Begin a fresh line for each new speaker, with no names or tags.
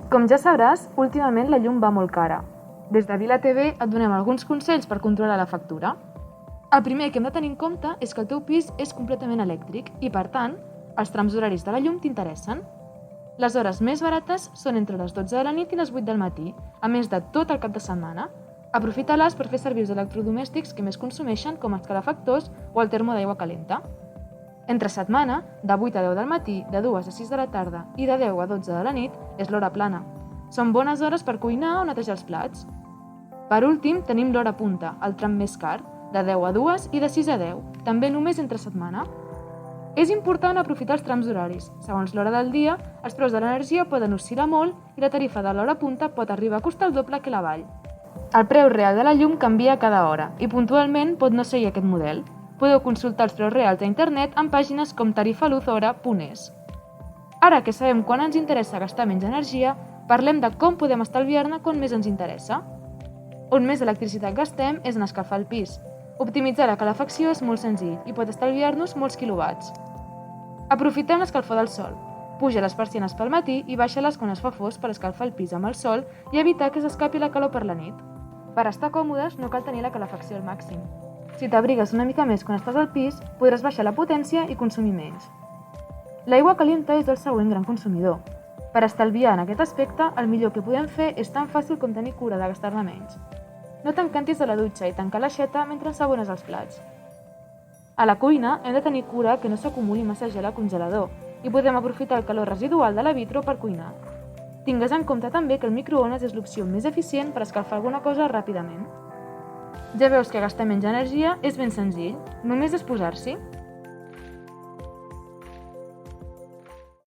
Com ja sabràs, últimament la llum va molt cara. Des de Vila TV et donem alguns consells per controlar la factura. El primer que hem de tenir en compte és que el teu pis és completament elèctric i, per tant, els trams horaris de la llum t'interessen. Les hores més barates són entre les 12 de la nit i les 8 del matí, a més de tot el cap de setmana. Aprofita-les per fer servir els electrodomèstics que més consumeixen, com els calefactors o el termo d'aigua calenta. Entre setmana, de 8 a 10 del matí, de 2 a 6 de la tarda i de 10 a 12 de la nit, és l'hora plana. Són bones hores per cuinar o netejar els plats. Per últim, tenim l'hora punta, el tram més car, de 10 a 2 i de 6 a 10, també només entre setmana. És important aprofitar els trams horaris. Segons l'hora del dia, els preus de l'energia poden oscil·lar molt i la tarifa de l'hora punta pot arribar a costar el doble que la vall. El preu real de la llum canvia cada hora i puntualment pot no seguir aquest model. Podeu consultar els preus reals a internet en pàgines com tarifaluzhora.es. Ara que sabem quan ens interessa gastar menys energia, parlem de com podem estalviar-ne quan més ens interessa. On més electricitat gastem és en escalfar el pis. Optimitzar la calefacció és molt senzill i pot estalviar-nos molts quilowatts. Aprofitem l'escalfor del sol. Puja les persianes pel matí i baixa-les quan es fa fosc per escalfar el pis amb el sol i evitar que s'escapi la calor per la nit. Per estar còmodes no cal tenir la calefacció al màxim. Si t'abrigues una mica més quan estàs al pis, podràs baixar la potència i consumir menys. L'aigua calenta és el següent gran consumidor. Per estalviar en aquest aspecte, el millor que podem fer és tan fàcil com tenir cura de gastar-ne menys. No t'encantis de la dutxa i tanca l'aixeta mentre ensabones els plats. A la cuina hem de tenir cura que no s'acumuli massa gel al congelador i podem aprofitar el calor residual de la vitro per cuinar. Tingues en compte també que el microones és l'opció més eficient per escalfar alguna cosa ràpidament. Ja veus que gastar menys energia és ben senzill, només és posar-s'hi.